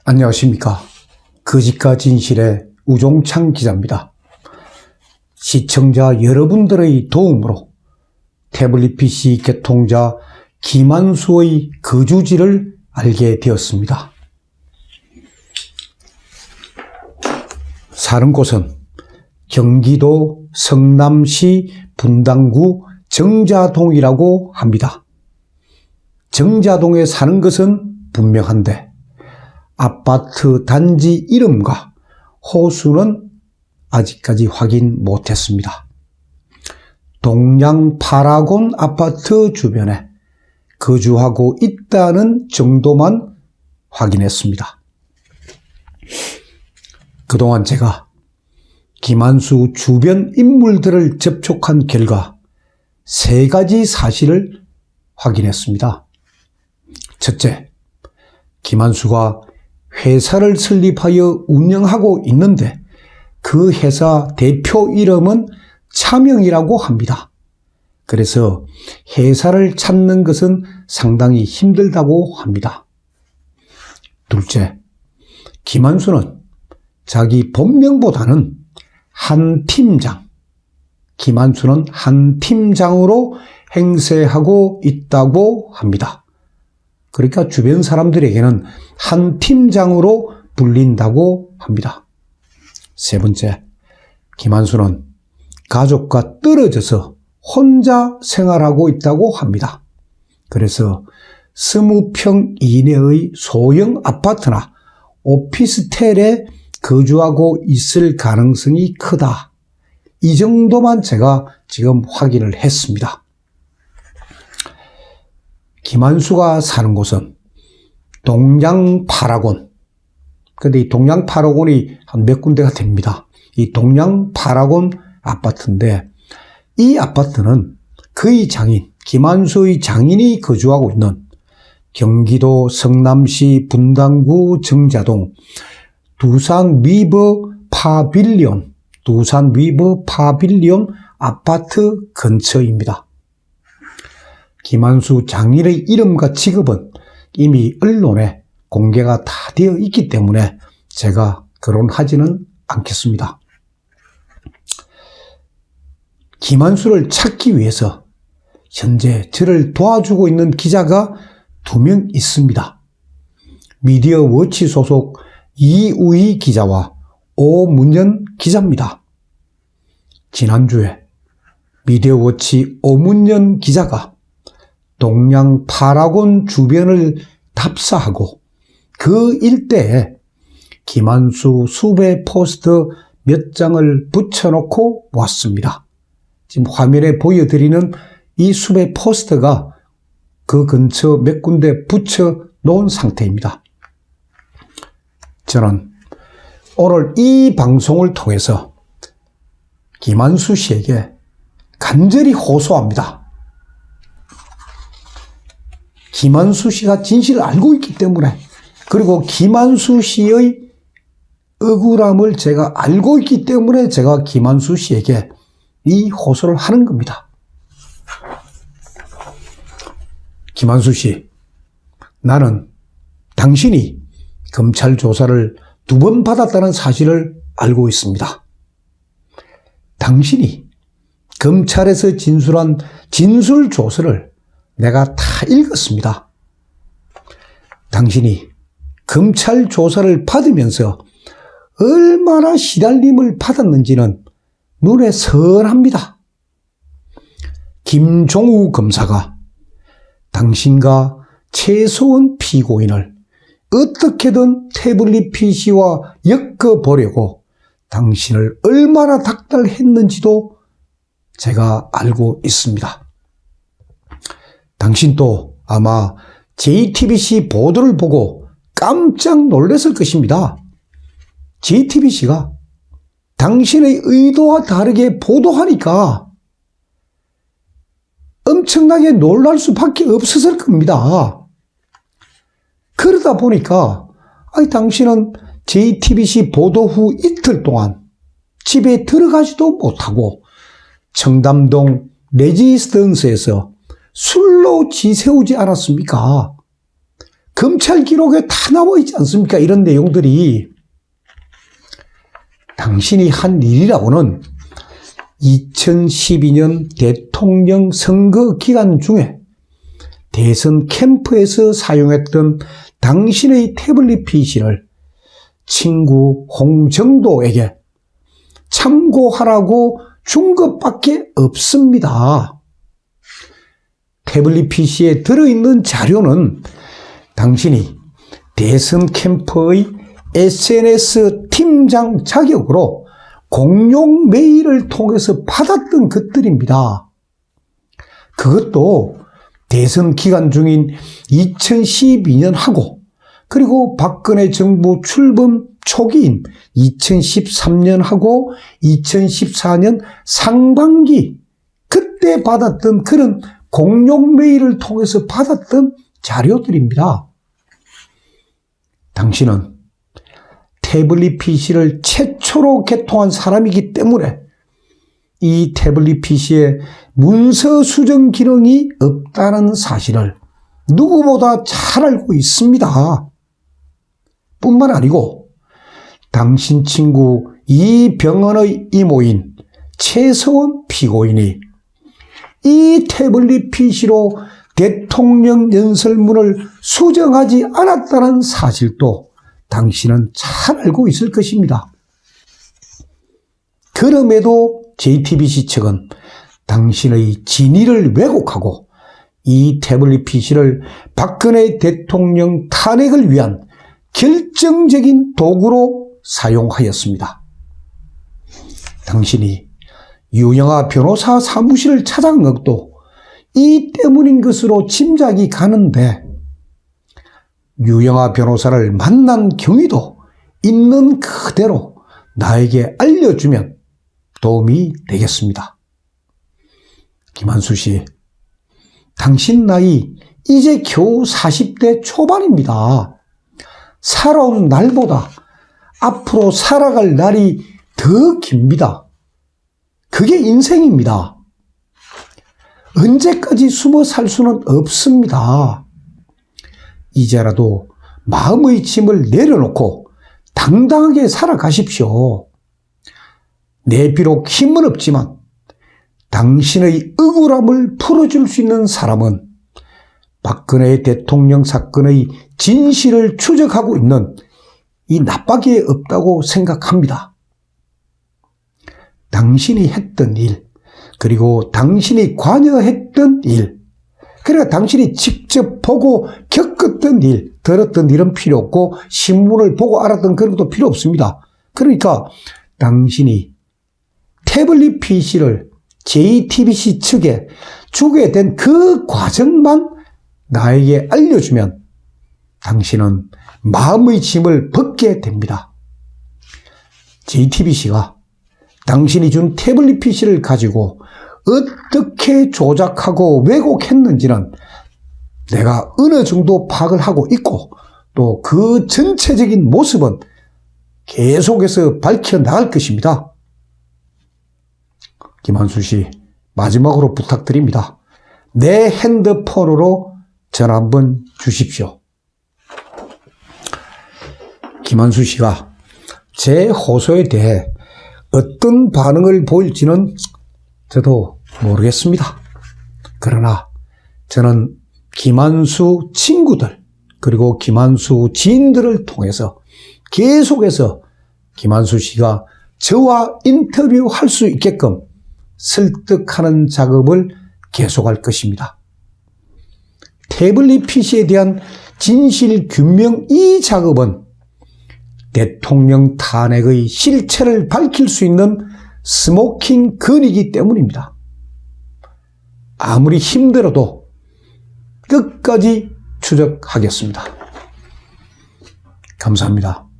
안녕하십니까. 거짓과 진실의 우종창 기자입니다. 시청자 여러분들의 도움으로 태블릿 PC 개통자 김한수의 거주지를 알게 되었습니다. 사는 곳은 경기도 성남시 분당구 정자동이라고 합니다. 정자동에 사는 것은 분명한데 아파트 단지 이름과 호수는 아직까지 확인 못했습니다. 동양 파라곤 아파트 주변에 거주하고 있다는 정도만 확인했습니다. 그동안 제가 김한수 주변 인물들을 접촉한 결과 3가지 사실을 확인했습니다. 첫째, 김한수가 회사를 설립하여 운영하고 있는데 그 회사 대표 이름은 차명이라고 합니다. 그래서 회사를 찾는 것은 상당히 힘들다고 합니다. 둘째, 김한수는 자기 본명보다는 한 팀장, 김한수는 한 팀장으로 행세하고 있다고 합니다. 그러니까 주변 사람들에게는 한 팀장으로 불린다고 합니다. 세 번째, 김한수는 가족과 떨어져서 혼자 생활하고 있다고 합니다. 그래서 20평 이내의 소형 아파트나 오피스텔에 거주하고 있을 가능성이 크다. 이 정도만 제가 지금 확인을 했습니다. 김한수가 사는 곳은 동양 파라곤. 근데 이 동양 파라곤이 한 몇 군데가 됩니다. 이 동양 파라곤 아파트인데 이 아파트는 그의 장인, 김한수의 장인이 거주하고 있는 경기도 성남시 분당구 정자동 두산 위버 파빌리온 아파트 근처입니다. 김한수 장인의 이름과 직업은 이미 언론에 공개가 다 되어 있기 때문에 제가 거론하지는 않겠습니다. 김한수를 찾기 위해서 현재 저를 도와주고 있는 기자가 2명 있습니다. 미디어워치 소속 이우희 기자와 오문연 기자입니다. 지난주에 미디어워치 오문연 기자가 동양 파라곤 주변을 답사하고 그 일대에 김한수 수배 포스터 몇 장을 붙여놓고 왔습니다. 지금 화면에 보여드리는 이 수배 포스터가 그 근처 몇 군데 붙여 놓은 상태입니다. 저는 오늘 이 방송을 통해서 김한수 씨에게 간절히 호소합니다. 김한수 씨가 진실을 알고 있기 때문에, 그리고 김한수 씨의 억울함을 제가 알고 있기 때문에 제가 김한수 씨에게 이 호소를 하는 겁니다. 김한수 씨, 나는 당신이 검찰 조사를 2번 받았다는 사실을 알고 있습니다. 당신이 검찰에서 진술한 진술 조서를 내가 다 읽었습니다. 당신이 검찰 조사를 받으면서 얼마나 시달림을 받았는지는 눈에 선합니다. 김종우 검사가 당신과 최소원 피고인을 어떻게든 태블릿 PC와 엮어보려고 당신을 얼마나 닥달했는지도 제가 알고 있습니다. 당신도 아마 JTBC 보도를 보고 깜짝 놀랐을 것입니다. JTBC가 당신의 의도와 다르게 보도하니까 엄청나게 놀랄 수밖에 없었을 겁니다. 그러다 보니까 당신은 JTBC 보도 후 이틀 동안 집에 들어가지도 못하고 청담동 레지던스에서 술로 지새우지 않았습니까? 검찰 기록에 다 나와 있지 않습니까? 이런 내용들이. 당신이 한 일이라고는 2012년 대통령 선거 기간 중에 대선 캠프에서 사용했던 당신의 태블릿 PC를 친구 홍정도에게 참고하라고 준 것밖에 없습니다. 태블릿 PC에 들어있는 자료는 당신이 대선 캠프의 SNS 팀장 자격으로 공용 메일을 통해서 받았던 것들입니다. 그것도 대선 기간 중인 2012년하고 그리고 박근혜 정부 출범 초기인 2013년하고 2014년 상반기 그때 받았던 그런 공용 메일을 통해서 받았던 자료들입니다. 당신은 태블릿 PC를 최초로 개통한 사람이기 때문에 이 태블릿 PC에 문서 수정 기능이 없다는 사실을 누구보다 잘 알고 있습니다. 뿐만 아니고 당신 친구 이병헌의 이모인 최서원 피고인이 이 태블릿 PC로 대통령 연설문을 수정하지 않았다는 사실도 당신은 잘 알고 있을 것입니다. 그럼에도 JTBC 측은 당신의 진위를 왜곡하고 이 태블릿 PC를 박근혜 대통령 탄핵을 위한 결정적인 도구로 사용하였습니다. 당신이 유영하 변호사 사무실을 찾아간 것도 이 때문인 것으로 짐작이 가는데 유영하 변호사를 만난 경위도 있는 그대로 나에게 알려주면 도움이 되겠습니다. 김한수 씨, 당신 나이 이제 겨우 40대 초반입니다. 살아온 날보다 앞으로 살아갈 날이 더 깁니다. 그게 인생입니다. 언제까지 숨어 살 수는 없습니다. 이제라도 마음의 짐을 내려놓고 당당하게 살아가십시오. 내 비록 힘은 없지만 당신의 억울함을 풀어줄 수 있는 사람은 박근혜 대통령 사건의 진실을 추적하고 있는 이 나밖에 없다고 생각합니다. 당신이 했던 일, 그리고 당신이 관여했던 일, 그러니까 당신이 직접 보고 겪었던 일, 들었던 일은 필요 없고 신문을 보고 알았던 그런 것도 필요 없습니다. 그러니까 당신이 태블릿 PC를 JTBC 측에 주게 된 그 과정만 나에게 알려주면 당신은 마음의 짐을 벗게 됩니다. JTBC가 당신이 준 태블릿 PC를 가지고 어떻게 조작하고 왜곡했는지는 내가 어느 정도 파악을 하고 있고 또 그 전체적인 모습은 계속해서 밝혀나갈 것입니다. 김한수 씨, 마지막으로 부탁드립니다. 내 핸드폰으로 전화 한번 주십시오. 김한수 씨가 제 호소에 대해 어떤 반응을 보일지는 저도 모르겠습니다. 그러나 저는 김한수 친구들 그리고 김한수 지인들을 통해서 계속해서 김한수 씨가 저와 인터뷰할 수 있게끔 설득하는 작업을 계속할 것입니다. 태블릿 PC에 대한 진실 규명 이 작업은 대통령 탄핵의 실체를 밝힐 수 있는 스모킹 건이기 때문입니다. 아무리 힘들어도 끝까지 추적하겠습니다. 감사합니다.